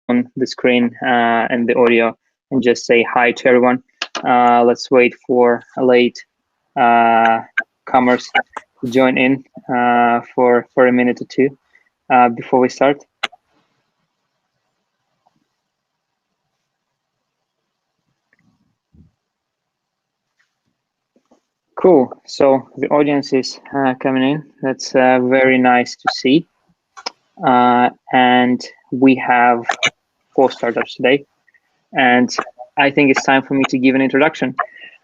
on the screen and the audio and just say hi to everyone. Let's wait for late comers to join in for a minute or two before we start. Cool. So the audience is coming in. That's very nice to see. And we have 4 startups today. And I think it's time for me to give an introduction.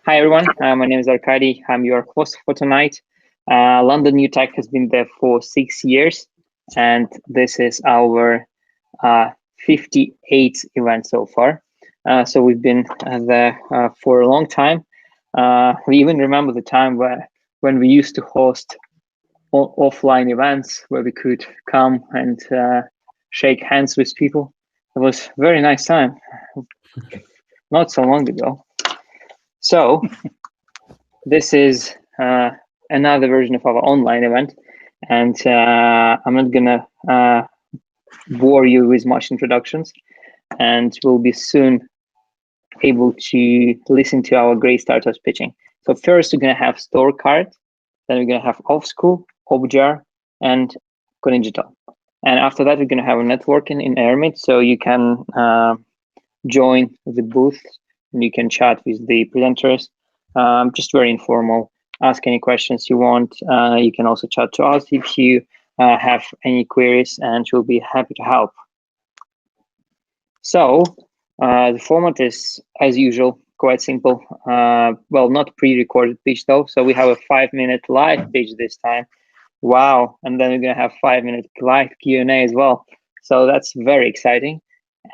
Hi, everyone. My name is Arkady. I'm your host for tonight. London New Tech has been there for 6 years. And this is our 58th event so far. So we've been there for a long time. We even remember the time when we used to host offline events where we could come and shake hands with people. It was a very nice time, not so long ago. So this is another version of our online event, and I'm not gonna bore you with much introductions, and we'll be soon able to listen to our great startups pitching. So first we're gonna have StorkCard, then we're gonna have OFFschool, OppJar, and Conigital. And after that, we're gonna have a networking in Airmeet, so you can join the booth and you can chat with the presenters. Just very informal. Ask any questions you want. You can also chat to us if you have any queries, and we'll be happy to help. So the format is, as usual, quite simple. Well, not pre-recorded pitch though. So we have a 5-minute live pitch this time. Wow. And then we're going to have 5-minute live Q&A as well. So that's very exciting.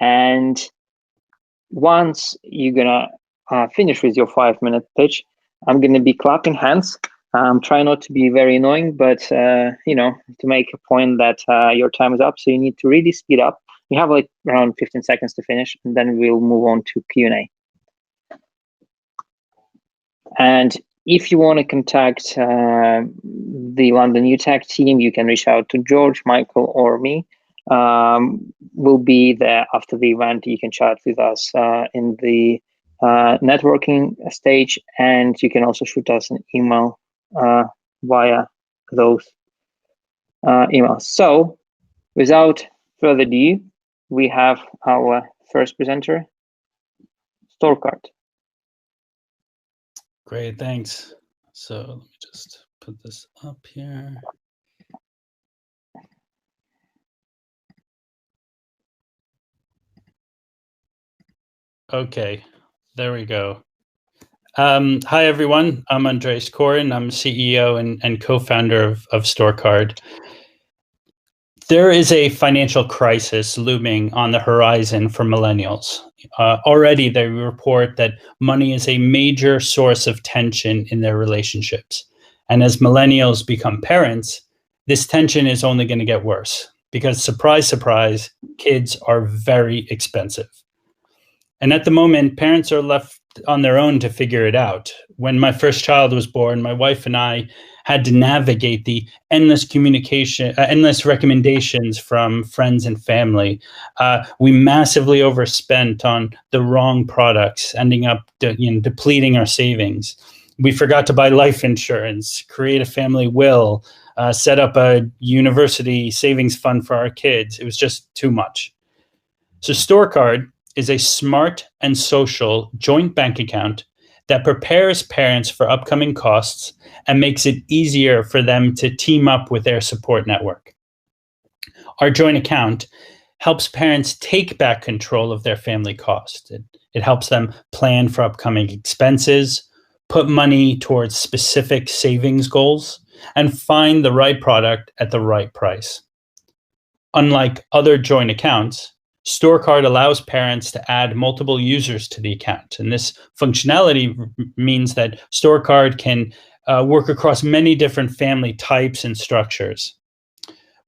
And once you're going to finish with your 5-minute pitch, I'm going to be clapping hands. Try not to be very annoying, but, you know, to make a point that your time is up. So you need to really speed up. We have like around 15 seconds to finish, and then we'll move on to Q&A. And if you want to contact the London New Tech team, you can reach out to George, Michael, or me. We'll be there after the event. You can chat with us in the networking stage, and you can also shoot us an email via those emails. So without further ado, we have our first presenter, StorkCard. Great, thanks. So let me just put this up here. Okay, there we go. Hi, everyone. I'm Andreas Koren. I'm CEO and co-founder of StorkCard. There is a financial crisis looming on the horizon for millennials. Already, they report that money is a major source of tension in their relationships. And as millennials become parents, this tension is only going to get worse because, surprise, surprise, kids are very expensive. And at the moment, parents are left on their own to figure it out. When my first child was born, my wife and I had to navigate the endless communication, endless recommendations from friends and family. We massively overspent on the wrong products, ending up depleting our savings. We forgot to buy life insurance, create a family will, set up a university savings fund for our kids. It was just too much. So StorkCard is a smart and social joint bank account that prepares parents for upcoming costs and makes it easier for them to team up with their support network. Our joint account helps parents take back control of their family costs. It helps them plan for upcoming expenses, put money towards specific savings goals, and find the right product at the right price. Unlike other joint accounts, StorkCard allows parents to add multiple users to the account. And this functionality means that StorkCard can work across many different family types and structures.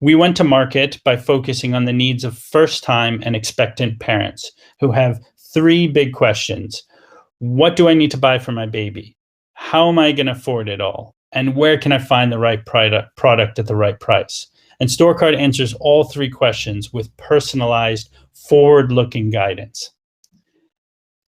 We went to market by focusing on the needs of first-time and expectant parents who have 3 big questions. What do I need to buy for my baby? How am I going to afford it all? And where can I find the right product at the right price? And StorkCard answers all three questions with personalized, forward-looking guidance.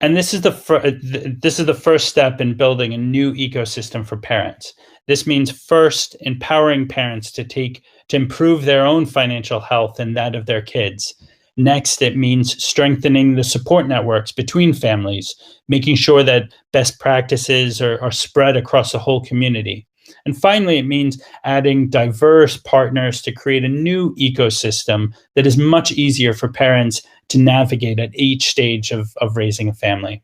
And this is the first step in building a new ecosystem for parents. This means first empowering parents to improve their own financial health and that of their kids. Next, it means strengthening the support networks between families, making sure that best practices are spread across the whole community. And finally, it means adding diverse partners to create a new ecosystem that is much easier for parents to navigate at each stage of raising a family.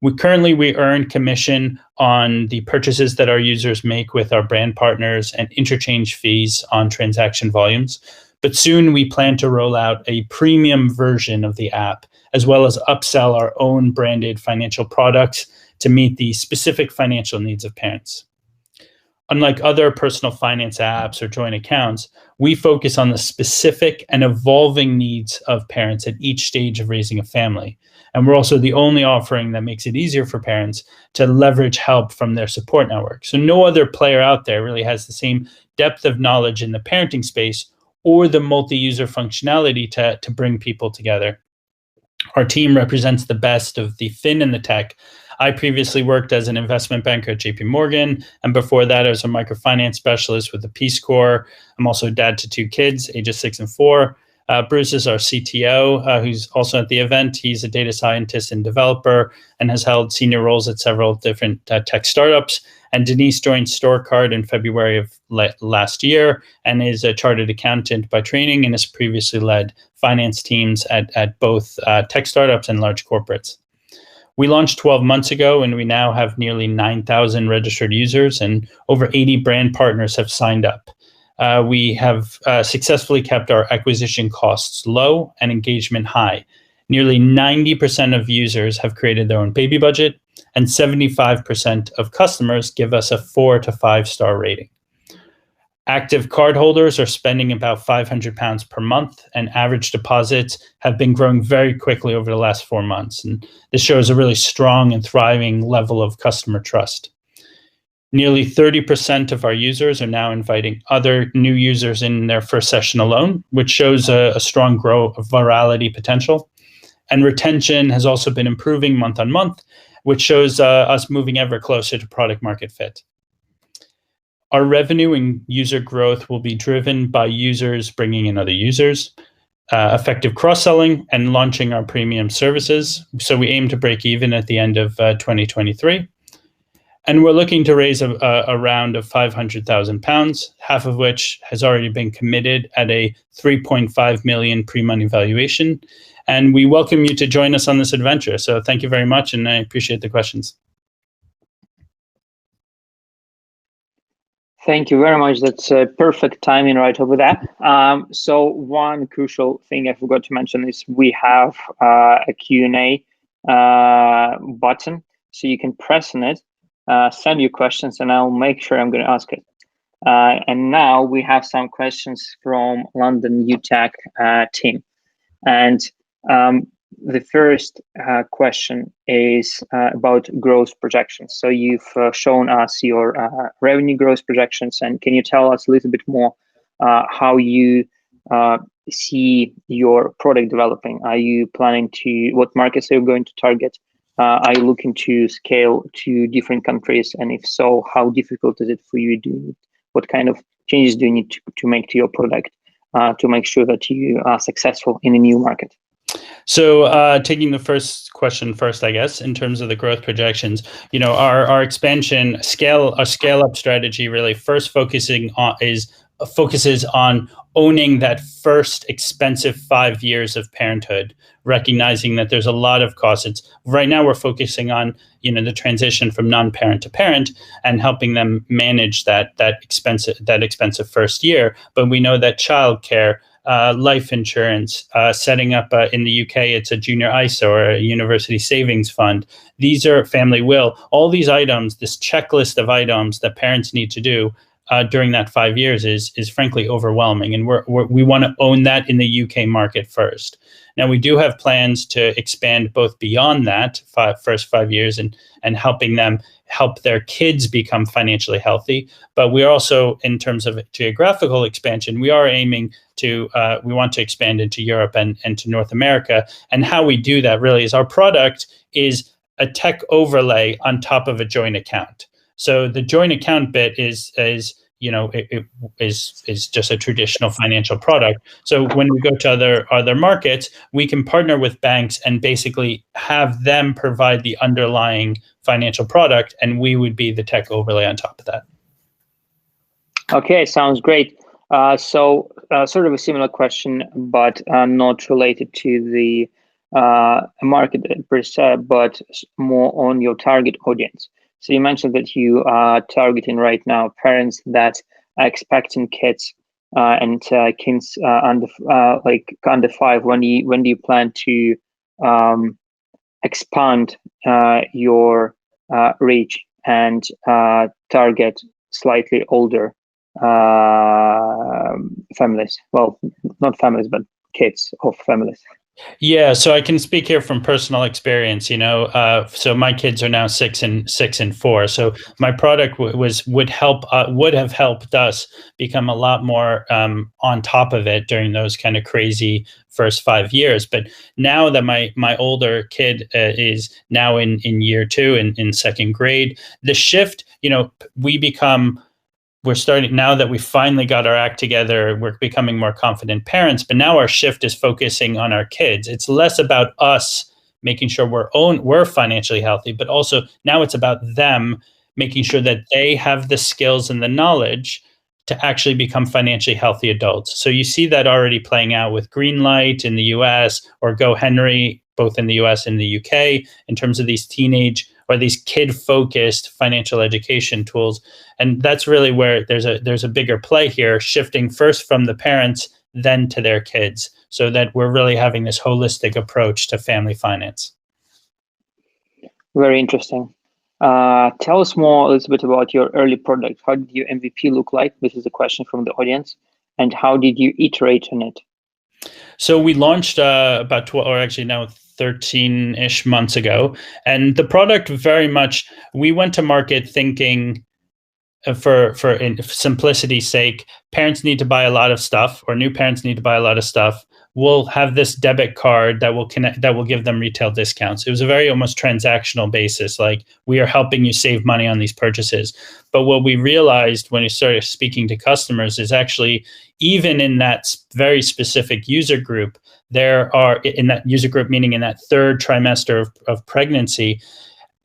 We earn commission on the purchases that our users make with our brand partners and interchange fees on transaction volumes. But soon we plan to roll out a premium version of the app, as well as upsell our own branded financial products to meet the specific financial needs of parents. Unlike other personal finance apps or joint accounts, we focus on the specific and evolving needs of parents at each stage of raising a family. And we're also the only offering that makes it easier for parents to leverage help from their support network. So no other player out there really has the same depth of knowledge in the parenting space or the multi-user functionality to bring people together. Our team represents the best of the fin and the tech. I previously worked as an investment banker at JP Morgan, and before that, I was a microfinance specialist with the Peace Corps. I'm also a dad to 2 kids, ages 6 and 4. Bruce is our CTO, who's also at the event. He's a data scientist and developer and has held senior roles at several different tech startups. And Denise joined StorkCard in February of last year and is a chartered accountant by training and has previously led finance teams at both tech startups and large corporates. We launched 12 months ago, and we now have nearly 9,000 registered users, and over 80 brand partners have signed up. We have successfully kept our acquisition costs low and engagement high. Nearly 90% of users have created their own baby budget, and 75% of customers give us a 4 to 5 star rating. Active cardholders are spending about £500 per month, and average deposits have been growing very quickly over the last 4 months. And this shows a really strong and thriving level of customer trust. Nearly 30% of our users are now inviting other new users in their first session alone, which shows a strong virality potential. And retention has also been improving month on month, which shows us moving ever closer to product market fit. Our revenue and user growth will be driven by users bringing in other users, effective cross-selling, and launching our premium services. So we aim to break even at the end of 2023. And we're looking to raise a round of £500,000, half of which has already been committed at a 3.5 million pre-money valuation. And we welcome you to join us on this adventure. So thank you very much, and I appreciate the questions. Thank you very much. That's perfect timing right over there. So one crucial thing I forgot to mention is we have a Q&A button. So you can press on it, send your questions, and I'll make sure I'm going to ask it. And now we have some questions from London UTech team. And the first question is about growth projections. So you've shown us your revenue growth projections, and can you tell us a little bit more how you see your product developing? Are you planning to, what markets are you going to target? Are you looking to scale to different countries? And if so, how difficult is it for you? What kind of changes do you need to make to your product to make sure that you are successful in a new market? So taking the first question first, I guess, in terms of the growth projections, our expansion scale up strategy really first focuses on owning that first expensive 5 years of parenthood, recognizing that there's a lot of costs. Right now we're focusing on the transition from non-parent to parent and helping them manage that expensive first year. But we know that childcare, life insurance, setting up in the UK, it's a junior ISA or a university savings fund. These are family will. All these items, this checklist of items that parents need to do, during that 5 years is frankly overwhelming, and we want to own that in the UK market first. Now, we do have plans to expand both beyond that first 5 years and helping them help their kids become financially healthy. But we're also, in terms of geographical expansion, we are aiming to, we want to expand into Europe and to North America. And how we do that really is our product is a tech overlay on top of a joint account. So the joint account bit is it is just a traditional financial product. So when we go to other markets, we can partner with banks and basically have them provide the underlying financial product, and we would be the tech overlay on top of that. Okay, sounds great. So sort of a similar question, but not related to the market per se, but more on your target audience. So you mentioned that you are targeting right now parents that are expecting kids and kids under 5. When do you plan to expand your reach and target slightly older families? Well, not families, but kids of families. Yeah, so I can speak here from personal experience. So my kids are now 6 and 4. So my product would have helped us become a lot more on top of it during those kind of crazy first 5 years. But now that my older kid is now in year 2 in second grade, the shift, we're starting, now that we finally got our act together, we're becoming more confident parents, but now our shift is focusing on our kids. It's less about us making sure we're financially healthy, but also now it's about them making sure that they have the skills and the knowledge to actually become financially healthy adults. So you see that already playing out with Greenlight in the US or Go Henry, both in the US and the UK, in terms of these teenage or these kid-focused financial education tools. And that's really where there's a bigger play here, shifting first from the parents, then to their kids, so that we're really having this holistic approach to family finance. Very interesting. Tell us more a little bit about your early product. How did your MVP look like? This is a question from the audience. And how did you iterate on it? So we launched about 12, or actually now 13-ish months ago. And the product very much, we went to market thinking for simplicity's sake, parents need to buy a lot of stuff, or new parents need to buy a lot of stuff. We'll have this debit card that will give them retail discounts. It was a very almost transactional basis, like we are helping you save money on these purchases. But what we realized when we started speaking to customers is actually, even in that very specific user group, there are, in that user group, meaning in that third trimester of pregnancy,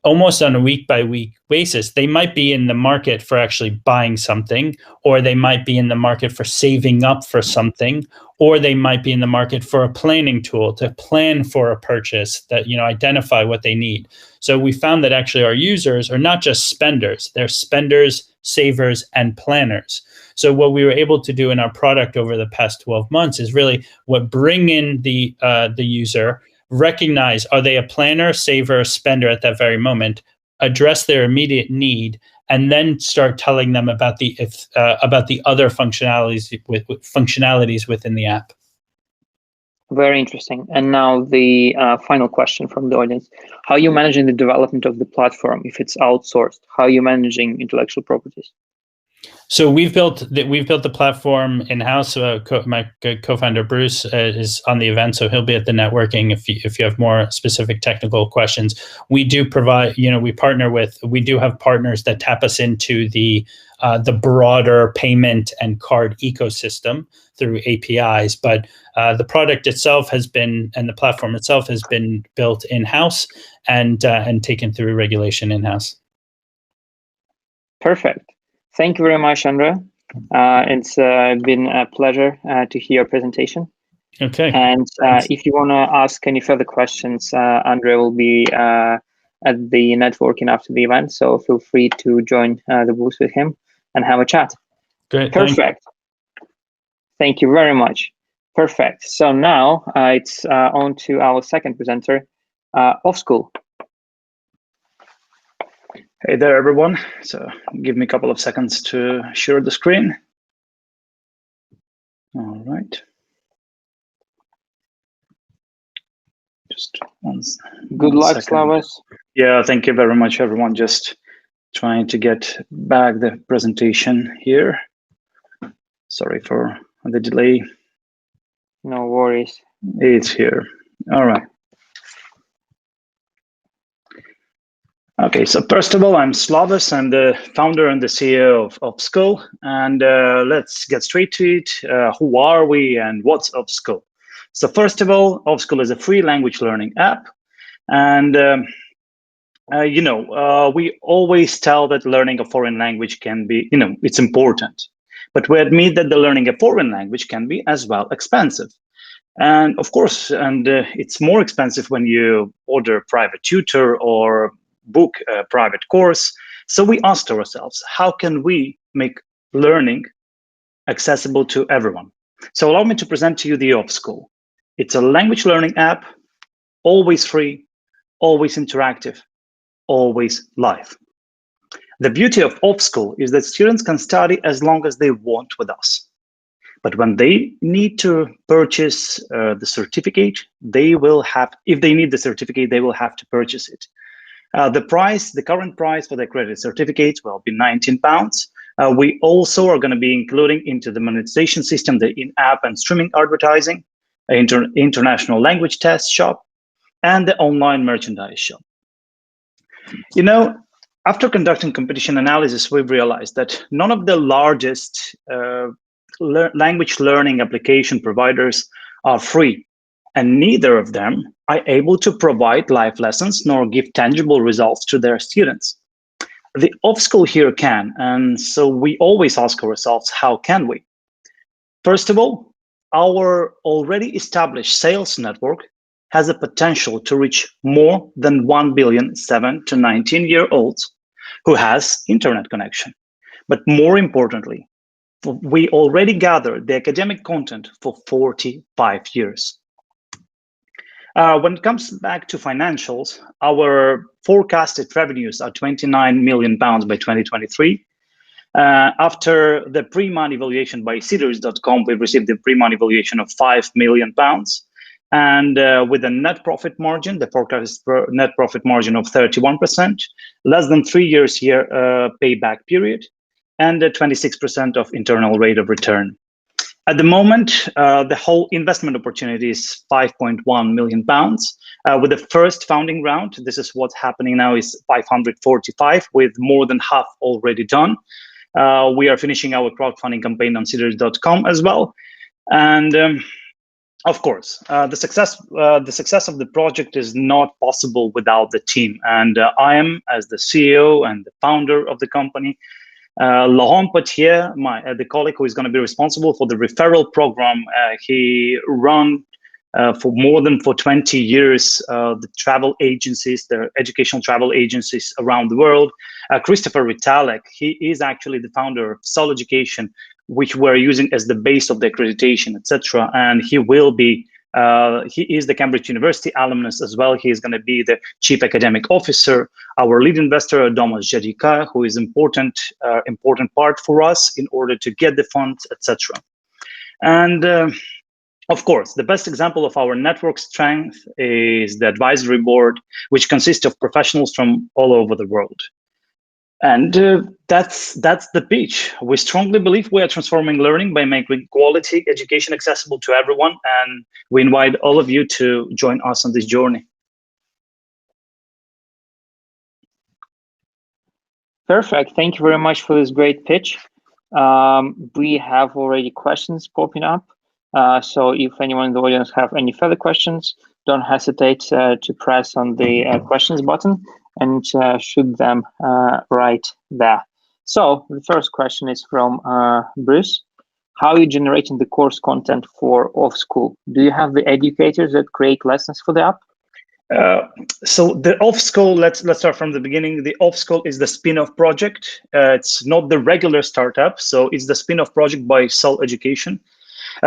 almost on a week-by-week basis, they might be in the market for actually buying something, or they might be in the market for saving up for something, or they might be in the market for a planning tool to plan for a purchase that, identify what they need. So we found that actually our users are not just spenders, they're spenders, savers, and planners. So what we were able to do in our product over the past 12 months is really bring in the user, recognize, are they a planner, saver, spender at that very moment, address their immediate need, and then start telling them about the other functionalities within the app. Very interesting. And now the final question from the audience: how are you managing the development of the platform if it's outsourced? How are you managing intellectual properties? So we've built the platform in-house. My co-founder Bruce is on the event, so he'll be at the networking if you have more specific technical questions. We do provide, we do have partners that tap us into the broader payment and card ecosystem through APIs, but the product itself and the platform itself has been built in-house and taken through regulation in-house. Perfect. Thank you very much, Andrea. It's been a pleasure to hear your presentation. Okay. And if you want to ask any further questions, Andrea will be at the networking after the event, so feel free to join the booth with him and have a chat. Great. Perfect. Thank you very much. Perfect. So now it's on to our second presenter, OffSchool. Hey there, everyone. So give me a couple of seconds to share the screen. All right. Just Good luck, Slavas. Yeah, thank you very much, everyone. Just trying to get back the presentation here. Sorry for the delay. No worries. It's here. All right. Okay, so first of all, I'm Slavas. I'm the founder and the CEO of OffSchool. And let's get straight to it. Who are we and what's OffSchool? So first of all, OffSchool is a free language learning app. And, we always tell that learning a foreign language can be, it's important. But we admit that the learning a foreign language can be as well expensive. And of course, it's more expensive when you order a private tutor or book a private course. So we asked ourselves, how can we make learning accessible to everyone? So allow me to present to you the OffSchool. It's a language learning app, always free, always interactive, always live. The beauty of OffSchool is that students can study as long as they want with us. But when they need to purchase the certificate, if they need the certificate, they will have to purchase it. The current price for the accredited certificates will be £19. We also are going to be including into the monetization system the in-app and streaming advertising, international language test shop, and the online merchandise shop. After conducting competition analysis, we've realized that none of the largest language learning application providers are free, and neither of them are able to provide live lessons nor give tangible results to their students. The OffSchool here can, and so we always ask ourselves, how can we? First of all, our already established sales network has a potential to reach more than 1 billion 7 to 19-year-olds who has internet connection. But more importantly, we already gathered the academic content for 45 years. When it comes back to financials, our forecasted revenues are £29 million by 2023. After the pre-money valuation by Seeders.com, we've received the pre-money valuation of £5 million. And with a net profit margin, the forecast net profit margin of 31%, less than 3 years here payback period, and a 26% of internal rate of return. At the moment, the whole investment opportunity is £5.1 million. With the first founding round, this is what's happening now, is 545, with more than half already done. We are finishing our crowdfunding campaign on Seeders.com as well. And of course, the success of the project is not possible without the team. And I am, as the CEO and the founder of the company, Laurent Potier, the colleague who is going to be responsible for the referral program. He run for 20 years the travel agencies, the educational travel agencies around the world. Christopher Vitalek, he is actually the founder of Sol Education, which we're using as the base of the accreditation, etc. And he will be, he is the Cambridge University alumnus as well. He is going to be the chief academic officer. Our lead investor, Domas Jadika, who is important part for us in order to get the funds, etc. And of course, the best example of our network strength is the advisory board, which consists of professionals from all over the world. And that's the pitch. We strongly believe we are transforming learning by making quality education accessible to everyone, and we invite all of you to join us on this journey. Perfect. Thank you very much for this great pitch. We have already questions popping up. So if anyone in the audience have any further questions, don't hesitate to press on the questions button and shoot them right there. So the first question is from Bruce. How are you generating the course content for OffSchool? Do you have the educators that create lessons for the app? So the OffSchool, let's start from the beginning. The OffSchool is the spin-off project. It's not the regular startup, so it's the spin-off project by Sol Education.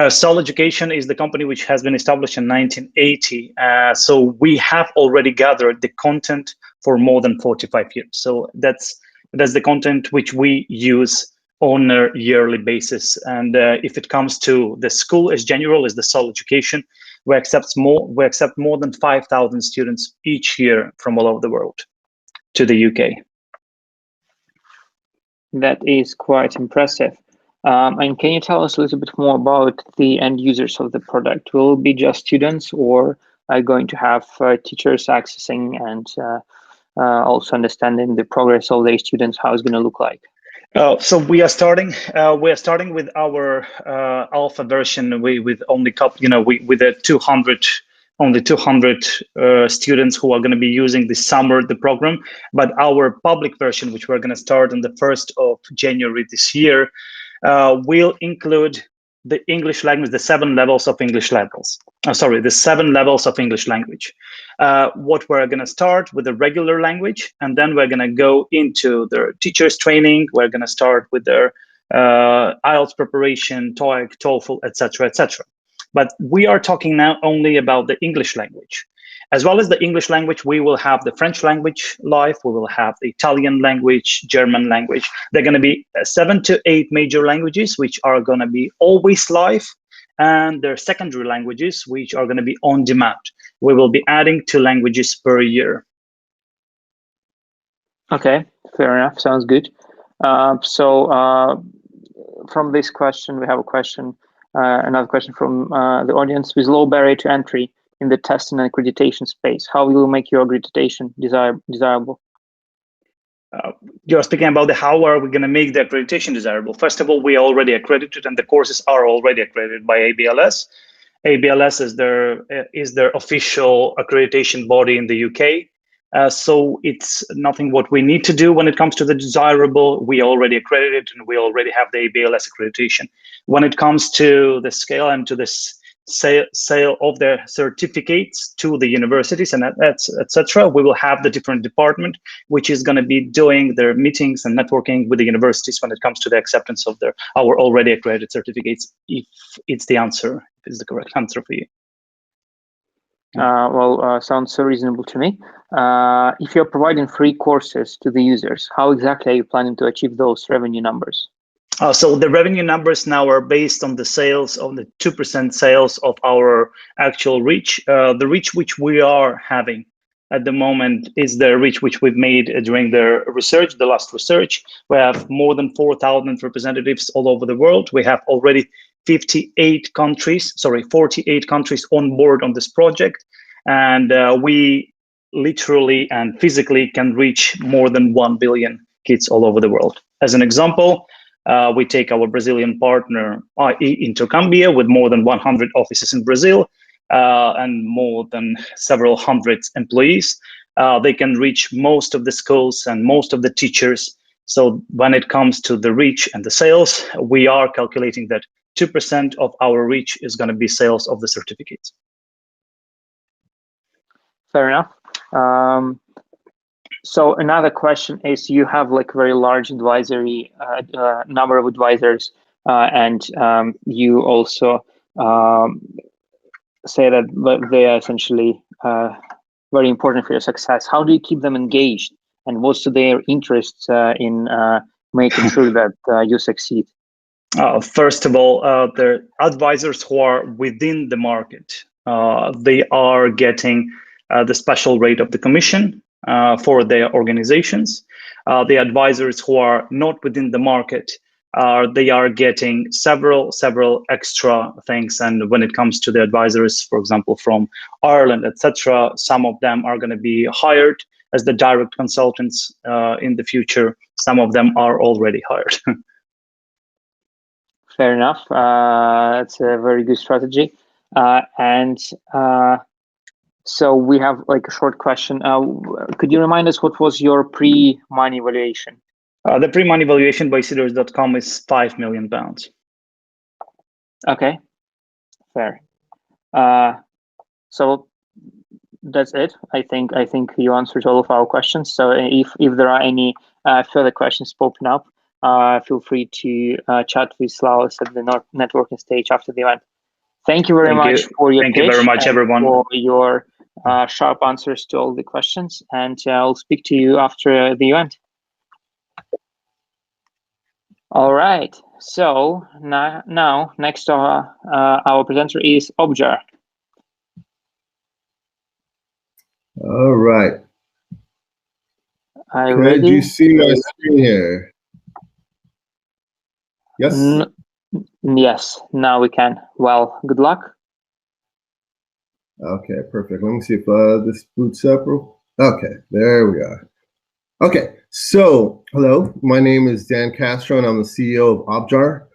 Sol Education is the company which has been established in 1980. So we have already gathered the content for more than 45 years. So that's the content which we use on a yearly basis. And if it comes to the school as general as the Sol Education, we accept more than 5,000 students each year from all over the world to the UK. That is quite impressive. And can you tell us a little bit more about the end users of the product? Will it be just students, or are you going to have teachers accessing and also understanding the progress of their students, how it's going to look like? So we are starting with our alpha version with only with the 200 students who are going to be using this summer the program. But our public version, which we're going to start on the 1st of January this year, will include the English language, the 7 levels of English levels. The 7 levels of English language. What we're going to start with the regular language, and then we're going to go into their teachers training. We're going to start with their IELTS preparation, TOEIC, TOEFL, etc., etc. But we are talking now only about the English language. As well as the English language, we will have the French language live. We will have the Italian language, German language. They're going to be 7 to 8 major languages, which are going to be always live, and their secondary languages, which are going to be on demand. We will be adding 2 languages per year. Okay, fair enough. Sounds good. From this question, we have another question from the audience. With low barrier to entry in the testing and accreditation space, how will you make your accreditation desirable? You're speaking about how are we going to make the accreditation desirable? First of all, we are already accredited, and the courses are already accredited by ABLS. ABLS is their official accreditation body in the UK. So it's nothing what we need to do when it comes to the desirable. We already accredited, and we already have the ABLS accreditation. When it comes to the scale and to this sale of their certificates to the universities and etc., we will have the different department which is going to be doing their meetings and networking with the universities when it comes to the acceptance of our already accredited certificates, if it's the correct answer for you. Sounds so reasonable to me. If you're providing free courses to the users, how exactly are you planning to achieve those revenue numbers? So the revenue numbers now are based on the sales, on the 2% sales of our actual reach. The reach which we are having at the moment is the reach which we've made during the last research. We have more than 4,000 representatives all over the world. We have already 48 countries on board on this project. And we literally and physically can reach more than 1 billion kids all over the world. As an example, we take our Brazilian partner, Intercambia, with more than 100 offices in Brazil and more than several hundred employees. They can reach most of the schools and most of the teachers. So when it comes to the reach and the sales, we are calculating that 2% of our reach is going to be sales of the certificates. Fair enough. So another question is, you have like very large advisory number of advisors, and you also say that they are essentially very important for your success. How do you keep them engaged, and what's their interests in making sure that you succeed? First of all, the advisors who are within the market, they are getting the special rate of the commission for their organizations. The advisors who are not within the market, they are getting several extra things. And when it comes to the advisors, for example, from Ireland, etc., some of them are going to be hired as the direct consultants in the future. Some of them are already hired. Fair enough. That's a very good strategy. So we have like a short question. Could you remind us what was your pre-money valuation? The pre-money valuation by Seedrs.com is £5 million. Okay, fair. So that's it. I think you answered all of our questions. So if there are any further questions popping up, feel free to chat with Slaus at the networking stage after the event. Thank you very much for your pitch. Thank you very much, everyone. For your sharp answers to all the questions. And I'll speak to you after the event. All right. So now next our presenter is OppJar. All right. Are you ready? Could you see my screen here? Yes? Yes, now we can. Well, good luck. Okay, perfect. Let me see if this boots up. Okay, there we are. Okay, so hello, my name is Dan Castro and I'm the CEO of OppJar.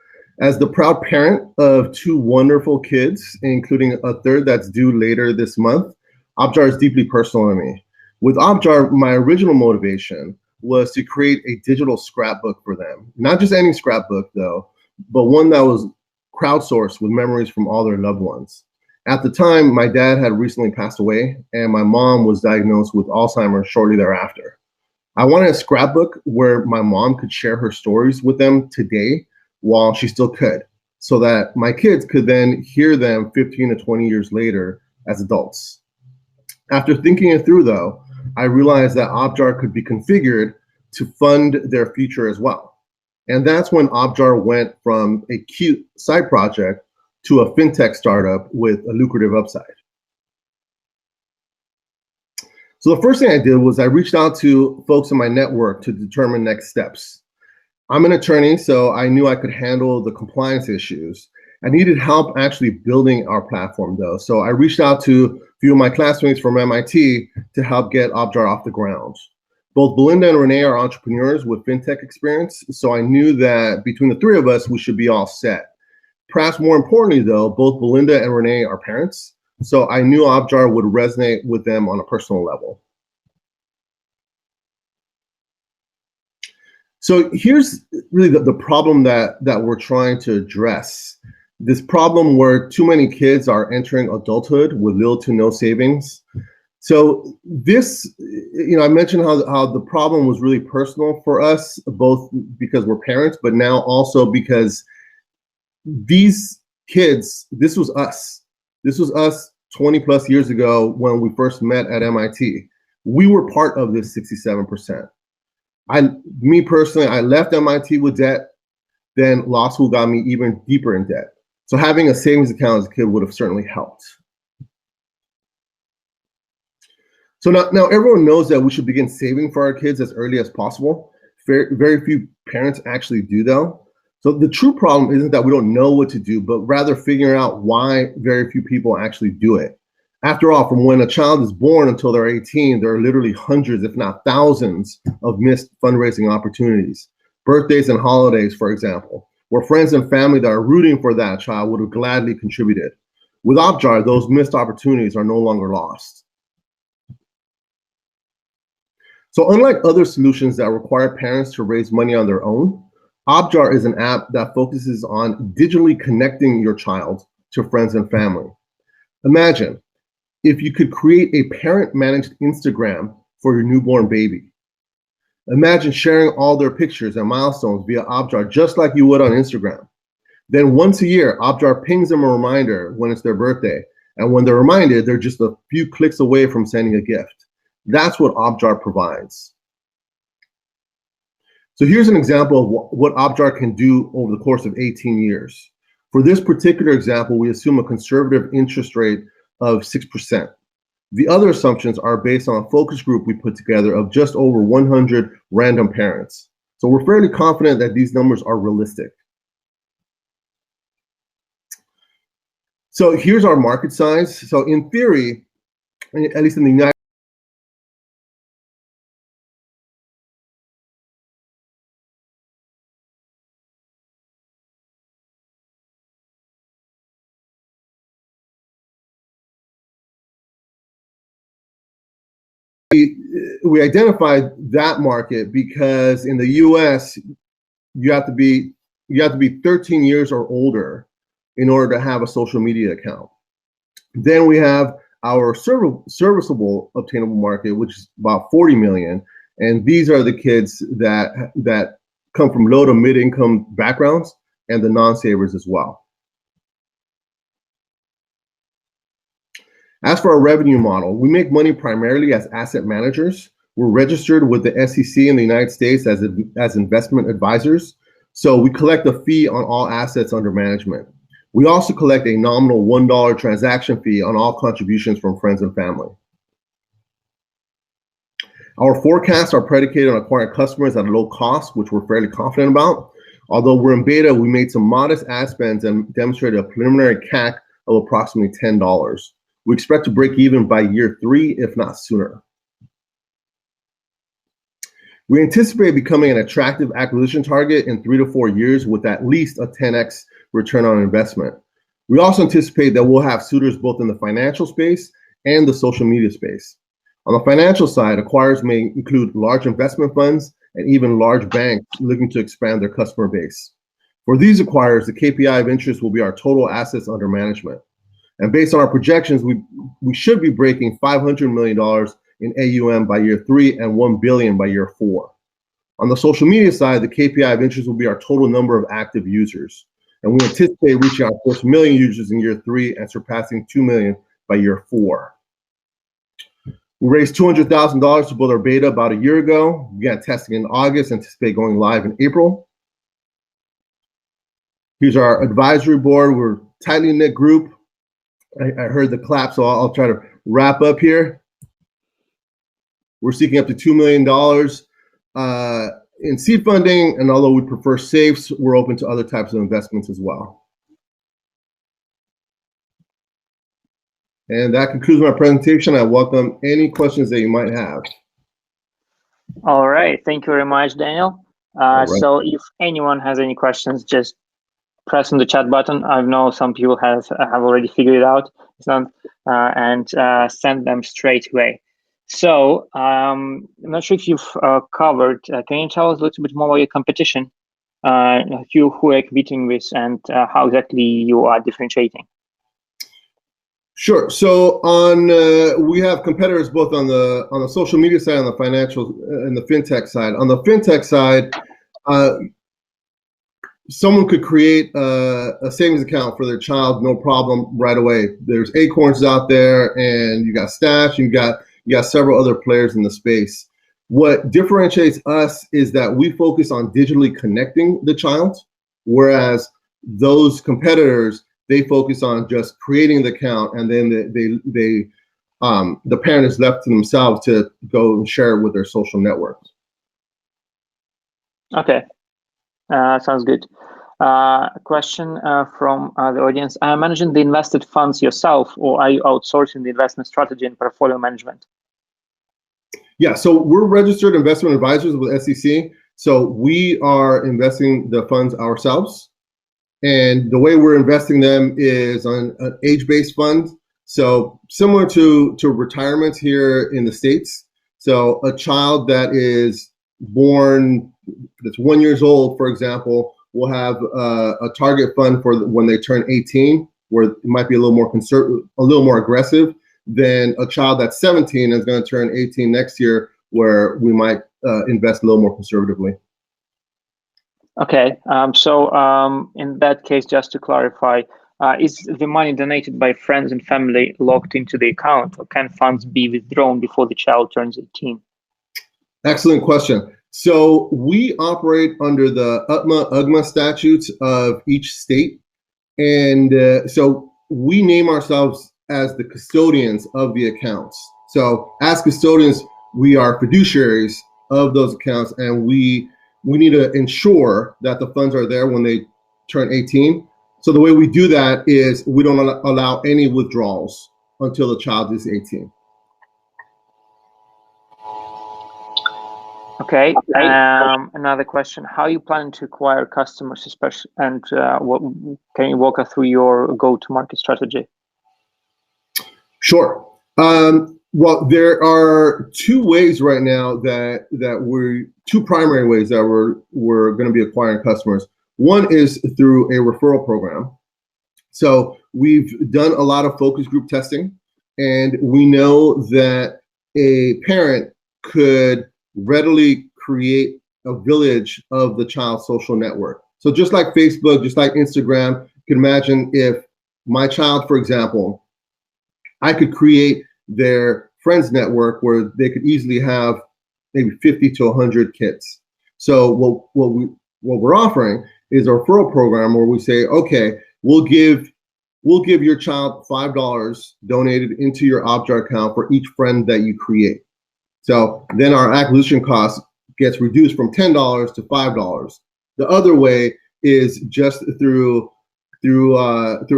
As the proud parent of 2 wonderful kids, including a third that's due later this month, OppJar is deeply personal to me. With OppJar, my original motivation was to create a digital scrapbook for them. Not just any scrapbook though, but one that was crowdsourced with memories from all their loved ones. At the time, my dad had recently passed away and my mom was diagnosed with Alzheimer's shortly thereafter. I wanted a scrapbook where my mom could share her stories with them today while she still could, so that my kids could then hear them 15 to 20 years later as adults. After thinking it through though, I realized that OppJar could be configured to fund their future as well. And that's when OppJar went from a cute side project to a FinTech startup with a lucrative upside. So the first thing I did was I reached out to folks in my network to determine next steps. I'm an attorney, so I knew I could handle the compliance issues. I needed help actually building our platform though. So I reached out to a few of my classmates from MIT to help get OppJar off the ground. Both Belinda and Renee are entrepreneurs with FinTech experience, so I knew that between the 3 of us, we should be all set. Perhaps more importantly though, both Belinda and Renee are parents, so I knew OppJar would resonate with them on a personal level. So here's really the problem that we're trying to address. This problem where too many kids are entering adulthood with little to no savings. So this, I mentioned how the problem was really personal for us, both because we're parents, but now also because these kids, this was us. This was us 20 plus years ago when we first met at MIT. We were part of this 67%. Me personally, I left MIT with debt, then law school got me even deeper in debt. So having a savings account as a kid would have certainly helped. So now everyone knows that we should begin saving for our kids as early as possible. Very few parents actually do though. So the true problem isn't that we don't know what to do, but rather figuring out why very few people actually do it. After all, from when a child is born until they're 18, there are literally hundreds, if not thousands, of missed fundraising opportunities. Birthdays and holidays, for example, where friends and family that are rooting for that child would have gladly contributed. With OppJar, those missed opportunities are no longer lost. So unlike other solutions that require parents to raise money on their own, OppJar is an app that focuses on digitally connecting your child to friends and family. Imagine if you could create a parent-managed Instagram for your newborn baby. Imagine sharing all their pictures and milestones via OppJar just like you would on Instagram. Then once a year, OppJar pings them a reminder when it's their birthday. And when they're reminded, they're just a few clicks away from sending a gift. That's what OppJar provides. So here's an example of what OppJar can do over the course of 18 years. For this particular example, we assume a conservative interest rate of 6%. The other assumptions are based on a focus group we put together of just over 100 random parents. So we're fairly confident that these numbers are realistic. So here's our market size. So in theory, at least in the United we identified that market because in the US, you have to be 13 years or older in order to have a social media account. Then we have our serviceable obtainable market, which is about 40 million. And these are the kids that come from low to mid-income backgrounds and the non-savers as well. As for our revenue model, we make money primarily as asset managers. We're registered with the SEC in the United States as investment advisors. So we collect a fee on all assets under management. We also collect a nominal $1 transaction fee on all contributions from friends and family. Our forecasts are predicated on acquiring customers at a low cost, which we're fairly confident about. Although we're in beta, we made some modest ad spends and demonstrated a preliminary CAC of approximately $10. We expect to break even by year 3, if not sooner. We anticipate becoming an attractive acquisition target in 3 to 4 years with at least a 10x return on investment. We also anticipate that we'll have suitors both in the financial space and the social media space. On the financial side, acquirers may include large investment funds and even large banks looking to expand their customer base. For these acquirers, the KPI of interest will be our total assets under management. And based on our projections, we should be breaking $500 million in AUM by year 3 and $1 billion by year 4. On the social media side, the KPI of interest will be our total number of active users. And we anticipate reaching our first million users in year 3 and surpassing 2 million by year 4. We raised $200,000 to build our beta about a year ago. We began testing in August, anticipate going live in April. Here's our advisory board. We're a tightly knit group. I heard the clap, so I'll try to wrap up here. We're seeking up to $2 million in seed funding, and although we prefer safes, we're open to other types of investments as well. And that concludes my presentation. I welcome any questions that you might have. All right, thank you very much, Daniel. Right. So if anyone has any questions, just press on the chat button. I know some people have already figured it out, and send them straight away. So I'm not sure if you've covered. Can you tell us a little bit more about your competition, who you're competing with, and how exactly you are differentiating? Sure. So we have competitors both on the social media side, on the financial and the fintech side. On the fintech side, someone could create a savings account for their child, no problem, right away. There's Acorns out there, and you got Stash, you got several other players in the space. What differentiates us is that we focus on digitally connecting the child, whereas those competitors, they focus on just creating the account, and then the parent is left to themselves to go and share it with their social networks. Okay, sounds good. A question from the audience. Are you managing the invested funds yourself, or are you outsourcing the investment strategy and portfolio management? Yeah, so we're registered investment advisors with SEC. So we are investing the funds ourselves. And the way we're investing them is on an age-based fund. So similar to retirement here in the States. So a child that is born, that's 1 year old, for example, will have a target fund for when they turn 18, where it might be a little more conservative, a little more aggressive than a child that's 17 and is going to turn 18 next year, where we might invest a little more conservatively. Okay, so in that case, just to clarify, is the money donated by friends and family locked into the account, or can funds be withdrawn before the child turns 18? Excellent question. So we operate under the UGMA statutes of each state. And so we name ourselves as the custodians of the accounts. So as custodians, we are fiduciaries of those accounts, and we need to ensure that the funds are there when they turn 18. So the way we do that is we don't allow any withdrawals until the child is 18. Okay. Another question: how are you planning to acquire customers, especially, and can you walk us through your go-to-market strategy? Sure. Well, there are two ways right now two primary ways that we're going to be acquiring customers. One is through a referral program. So we've done a lot of focus group testing, and we know that a parent could readily create a village of the child's social network. So just like Facebook, just like Instagram, you can imagine if my child, for example, I could create their friends network where they could easily have maybe 50 to 100 kids. So what we're offering is a referral program where we say, okay, we'll give your child $5 donated into your OppJar account for each friend that you create. So then our acquisition cost gets reduced from $10 to $5. The other way is just through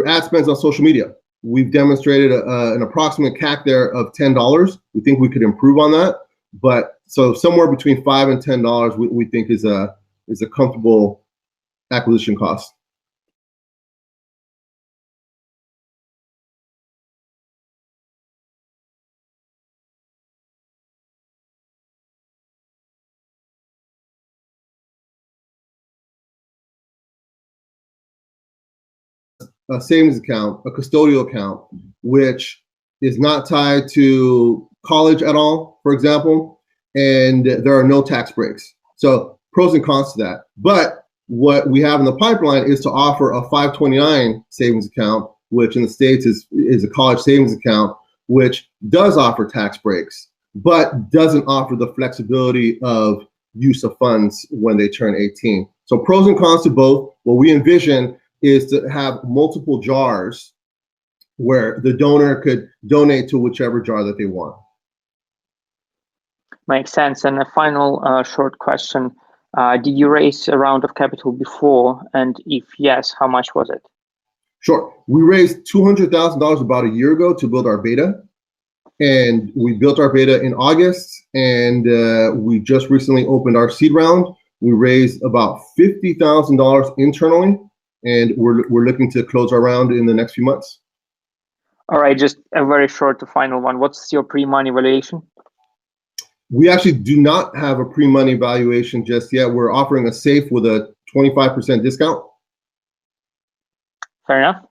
ad spends on social media. We've demonstrated an approximate CAC there of $10. We think we could improve on that, but so somewhere between $5 and $10 we think is a comfortable acquisition cost. A savings account, a custodial account, which is not tied to college at all, for example, and there are no tax breaks. So pros and cons to that. But what we have in the pipeline is to offer a 529 savings account, which in the States is a college savings account, which does offer tax breaks, but doesn't offer the flexibility of use of funds when they turn 18. So pros and cons to both. What we envision is to have multiple jars where the donor could donate to whichever jar that they want. Makes sense. And a final short question. Did you raise a round of capital before? And if yes, how much was it? Sure. We raised $200,000 about a year ago to build our beta. And we built our beta in August. And we just recently opened our seed round. We raised about $50,000 internally. And we're looking to close our round in the next few months. All right, just a very short final one. What's your pre-money valuation? We actually do not have a pre-money valuation just yet. We're offering a safe with a 25% discount. Fair enough.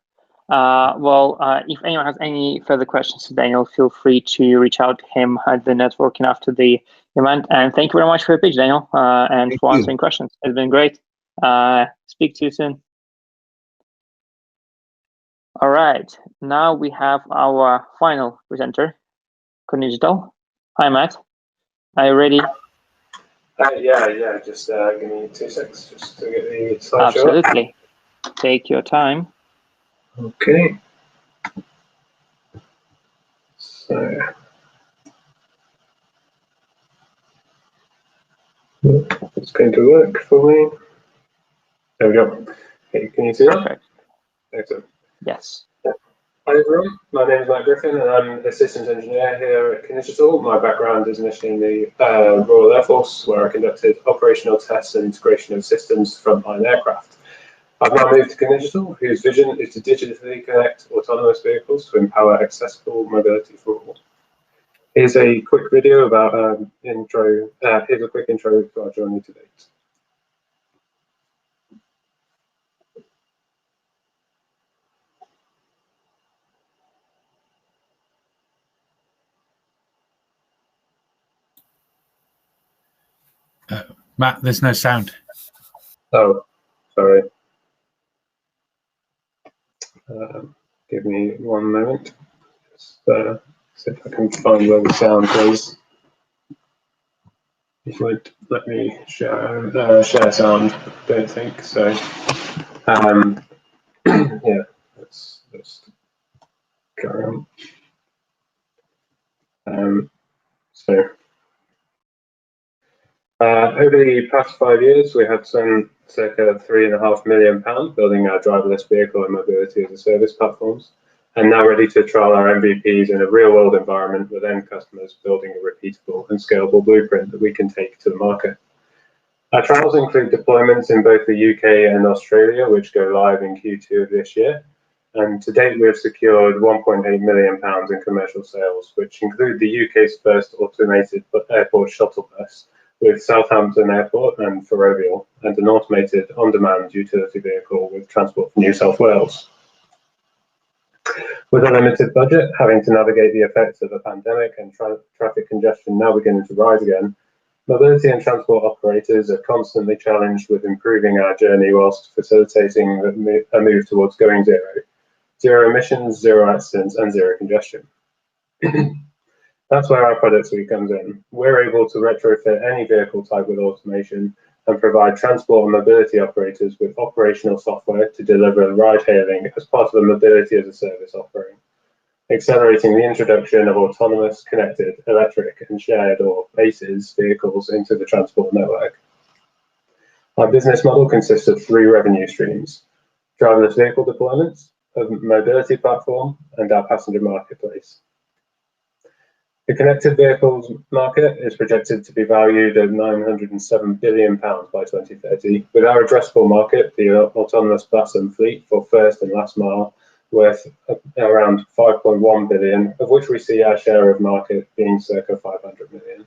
If anyone has any further questions to Daniel, feel free to reach out to him at the networking after the event. And thank you very much for your pitch, Daniel, and for answering questions. It's been great. Speak to you soon. All right, now we have our final presenter, Conigital. Hi, Matt. Are you ready? Yeah. Just give me 2 seconds just to get the slideshow. Absolutely. Take your time. Okay. So, it's going to work for me. There we go. Okay, can you see that? Perfect. Excellent. Yes. Hi everyone, my name is Matt Griffin and I'm the systems engineer here at Conigital. My background is initially in the Royal Air Force, where I conducted operational tests and integration of systems to frontline aircraft. I've now moved to Conigital, whose vision is to digitally connect autonomous vehicles to empower accessible mobility for all. Here's a quick video about here's a quick intro to our journey to date. Matt, there's no sound. Oh, sorry. Give me 1 moment. Just see if I can find where the sound goes. It won't let me share sound, I don't think so. Yeah, let's carry on. Over the past 5 years, we have spent circa £3.5 million building our driverless vehicle and mobility as a service platforms, and now ready to trial our MVPs in a real-world environment with end customers building a repeatable and scalable blueprint that we can take to the market. Our trials include deployments in both the UK and Australia, which go live in Q2 of this year. And to date, we have secured £1.8 million in commercial sales, which include the UK's first automated airport shuttle bus with Southampton Airport and Ferrovial, and an automated on-demand utility vehicle with Transport for New South Wales. With a limited budget, having to navigate the effects of the pandemic and traffic congestion now beginning to rise again, Mobility and transport operators are constantly challenged with improving our journey whilst facilitating a move towards going zero. Zero emissions, zero accidents, and zero congestion. That's where our product suite comes in. We're able to retrofit any vehicle type with automation and provide transport and mobility operators with operational software to deliver ride hailing as part of the mobility as a service offering, accelerating the introduction of autonomous, connected, electric, and shared or ACES vehicles into the transport network. Our business model consists of 3 revenue streams: driverless vehicle deployments, a mobility platform, and our passenger marketplace. The connected vehicles market is projected to be valued at £907 billion by 2030, with our addressable market, the autonomous bus and fleet for first and last mile, worth around 5.1 billion, of which we see our share of market being circa 500 million.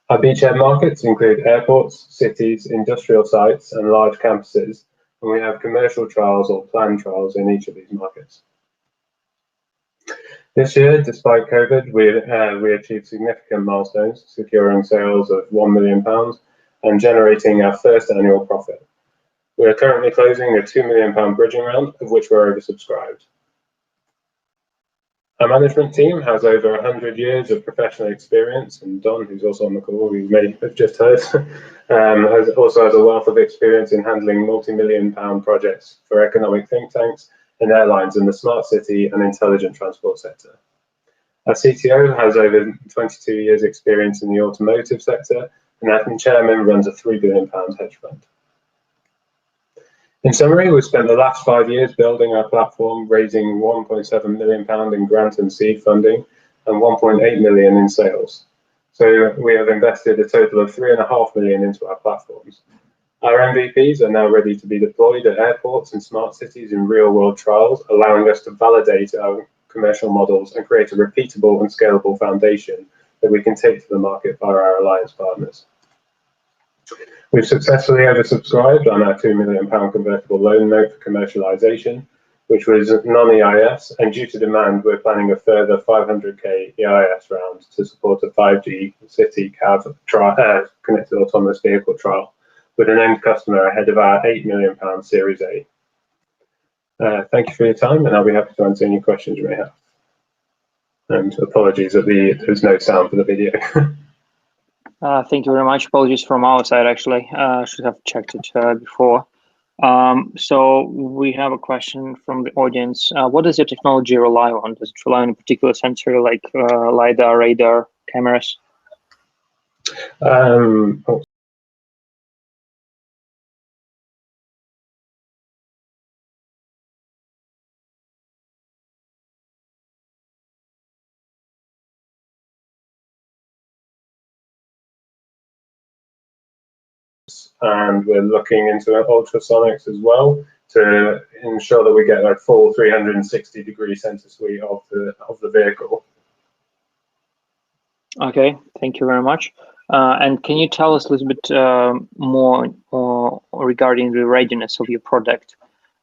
Our beachhead markets include airports, cities, industrial sites, and large campuses, and we have commercial trials or planned trials in each of these markets. This year, despite COVID, we achieved significant milestones, securing sales of £1 million and generating our first annual profit. We are currently closing a £2 million bridging round, of which we're oversubscribed. Our management team has over 100 years of professional experience, and Don, who's also on the call, we may have just heard, also has a wealth of experience in handling multi-million-pound projects for economic think tanks and airlines in the smart city and intelligent transport sector. Our CTO has over 22 years experience in the automotive sector, and our chairman runs a £3 billion hedge fund. In summary, we've spent the last 5 years building our platform, raising £1.7 million in grant and seed funding and £1.8 million in sales. So we have invested a total of £3.5 million into our platforms. Our MVPs are now ready to be deployed at airports and smart cities in real-world trials, allowing us to validate our commercial models and create a repeatable and scalable foundation that we can take to the market via our alliance partners. We've successfully oversubscribed on our £2 million convertible loan note for commercialization, which was non-EIS, and due to demand, we're planning a further 500k EIS round to support a 5G city cab connected autonomous vehicle trial, with an end customer ahead of our £8 million Series A. Thank you for your time, and I'll be happy to answer any questions you may have. And apologies that there's no sound for the video. Thank you very much. Apologies from our side, actually. Should have checked it before. So we have a question from the audience. What does your technology rely on? Does it rely on a particular sensor like LiDAR, radar, cameras? And we're looking into ultrasonics as well to ensure that we get a full 360-degree sensor suite of the vehicle. Okay, thank you very much. And can you tell us a little bit more regarding the readiness of your product?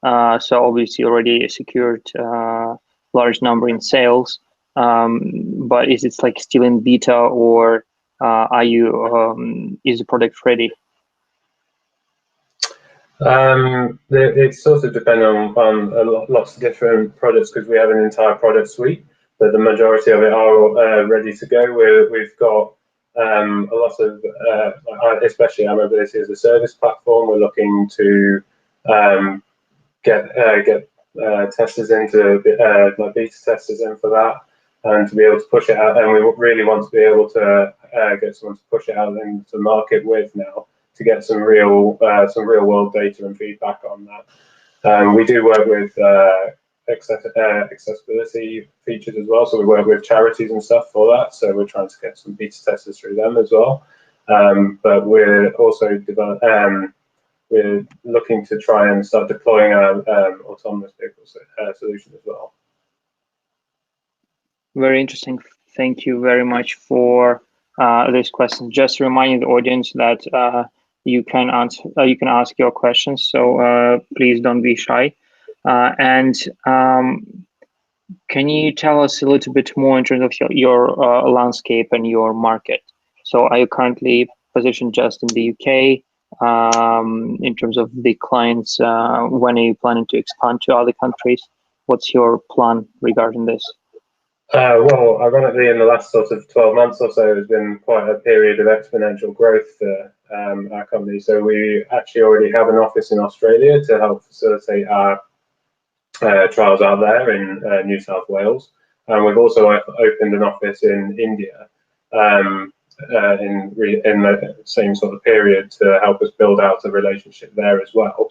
So obviously you already secured a large number in sales, but is it like still in beta, or is the product ready? It sort of depends on lots of different products, because we have an entire product suite, but the majority of it are ready to go. We've got a lot of, especially our mobility as a service platform. We're looking to get testers into like beta testers in for that, and to be able to push it out. And we really want to be able to get someone to push it out into the market with now, to get some real world data and feedback on that. We do work with accessibility features as well, so we work with charities and stuff for that. So we're trying to get some beta testers through them as well. But we're also we're looking to try and start deploying our autonomous vehicle solution as well. Very interesting. Thank you very much for this question. Just reminding the audience that you can ask your questions, so please don't be shy. And can you tell us a little bit more in terms of your landscape and your market? So are you currently positioned just in the UK? In terms of the clients, when are you planning to expand to other countries? What's your plan regarding this? Well, ironically, in the last sort of 12 months or so, there's been quite a period of exponential growth for our company. So we actually already have an office in Australia to help facilitate our trials out there in New South Wales. And we've also opened an office in India in the same sort of period to help us build out a relationship there as well.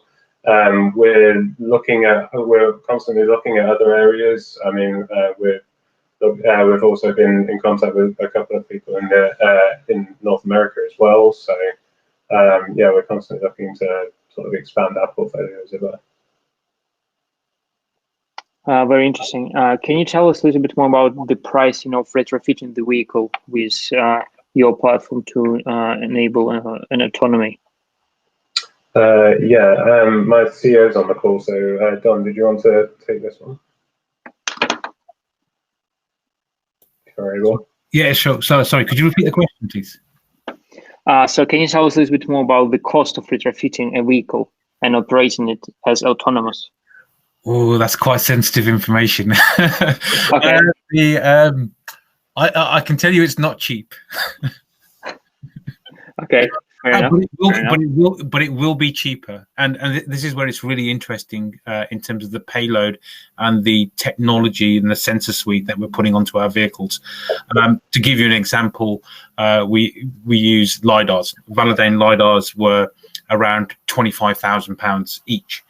We're constantly looking at other areas. I mean, we've also been in contact with a couple of people in North America as well. So yeah, we're constantly looking to sort of expand our portfolios as well. Very interesting. Can you tell us a little bit more about the pricing of retrofitting the vehicle with your platform to enable an autonomy? Yeah, my CEO is on the call, so Don, did you want to take this one? Sorry, well. Yeah, sure. So, sorry, could you repeat the question, please? So can you tell us a little bit more about the cost of retrofitting a vehicle and operating it as autonomous? Oh, that's quite sensitive information. Okay. I can tell you it's not cheap. Okay. Fair enough. But it will be cheaper, and this is where it's really interesting in terms of the payload and the technology and the sensor suite that we're putting onto our vehicles. To give you an example, we use lidars. Validating lidars were around £25,000 each.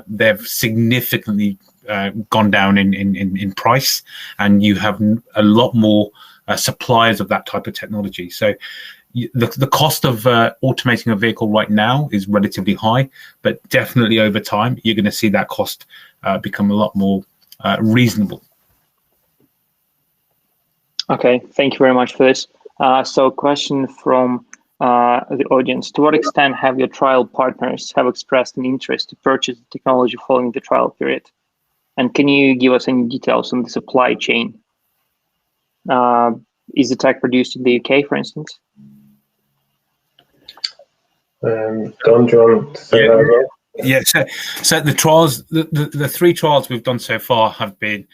They've significantly gone down in price, and you have a lot more suppliers of that type of technology. So the cost of automating a vehicle right now is relatively high, but definitely over time, you're going to see that cost become a lot more reasonable. Okay, thank you very much for this. So question from the audience. To what extent have your trial partners have expressed an interest to purchase the technology following the trial period? And can you give us any details on the supply chain? Is the tech produced in the UK, for instance? Don, do you want to say that as well? Yeah, so the trials, the 3 trials we've done so far have been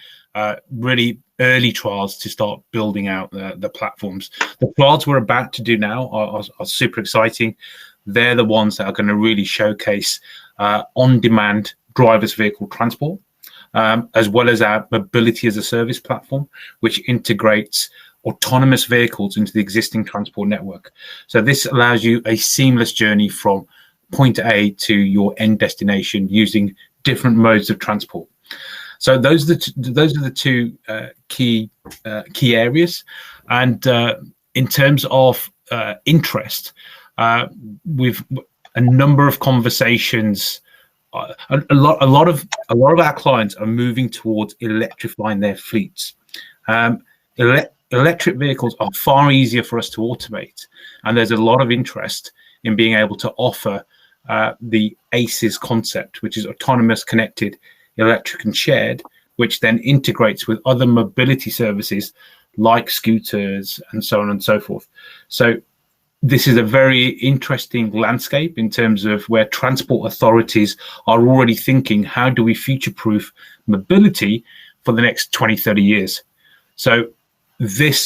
really early trials to start building out the platforms. The trials we're about to do now are super exciting. They're the ones that are going to really showcase on-demand driverless vehicle transport, as well as our mobility as a service platform, which integrates autonomous vehicles into the existing transport network. So this allows you a seamless journey from point A to your end destination using different modes of transport. So those are the two key areas. And in terms of interest, we've a number of conversations. A lot of our clients are moving towards electrifying their fleets. Electric vehicles are far easier for us to automate, and there's a lot of interest in being able to offer the ACES concept, which is autonomous, connected, electric and shared, which then integrates with other mobility services like scooters and so on and so forth. So this is a very interesting landscape in terms of where transport authorities are already thinking, how do we future-proof mobility for the next 20, 30 years? So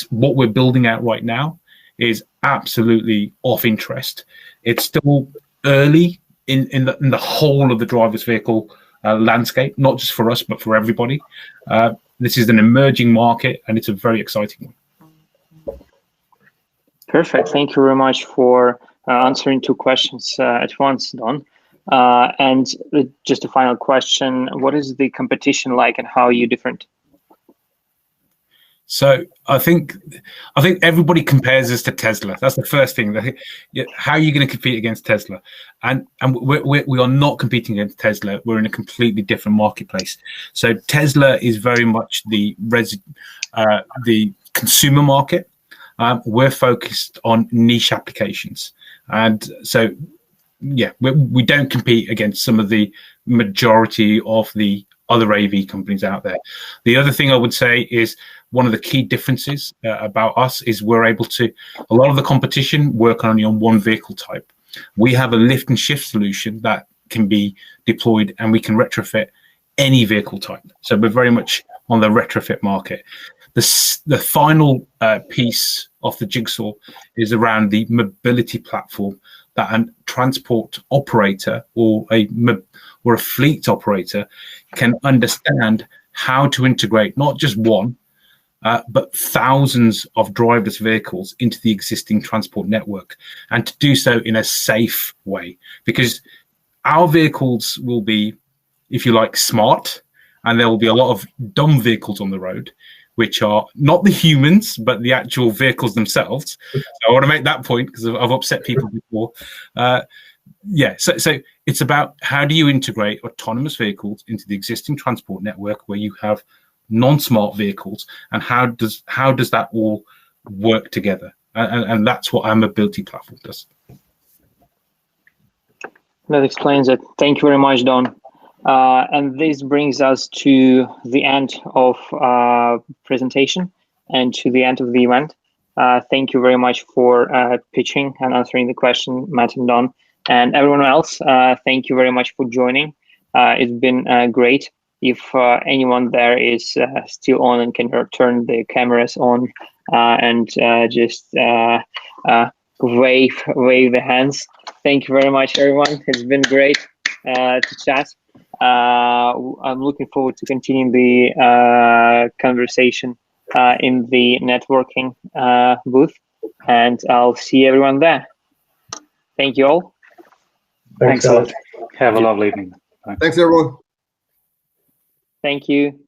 what we're building out right now is absolutely of interest. It's still early in the whole of the driverless vehicle landscape, not just for us, but for everybody. This is an emerging market, and it's a very exciting one. Perfect. Thank you very much for answering 2 questions at once, Don. And just a final question, what is the competition like and how are you different? So I think everybody compares us to Tesla. That's the first thing. How are you going to compete against Tesla? And we are not competing against Tesla. We're in a completely different marketplace. So Tesla is very much the consumer market. We're focused on niche applications, and so yeah, we don't compete against some of the majority of the other AV companies out there. The other thing I would say is one of the key differences about us is we're able to, a lot of the competition work only on one vehicle type. We have a lift and shift solution that can be deployed, and we can retrofit any vehicle type. So we're very much on the retrofit market. The final piece of the jigsaw is around the mobility platform that a transport operator or a fleet operator can understand how to integrate not just one, but thousands of driverless vehicles into the existing transport network, and to do so in a safe way. Because our vehicles will be, if you like, smart, and there will be a lot of dumb vehicles on the road, which are not the humans, but the actual vehicles themselves. So I want to make that point because I've upset people before. So it's about how do you integrate autonomous vehicles into the existing transport network where you have non-smart vehicles, and how does that all work together? And that's what our mobility platform does. That explains it. Thank you very much, Don. And this brings us to the end of presentation and to the end of the event. Thank you very much for pitching and answering the question, Matt and Don. And everyone else, thank you very much for joining. It's been great. If anyone there is still on and can turn the cameras on and just wave the hands. Thank you very much, everyone. It's been great to chat. I'm looking forward to continuing the conversation in the networking booth, and I'll see everyone there. Thank you all. Thanks a lot. Have a lovely evening. Thanks, everyone. Thank you.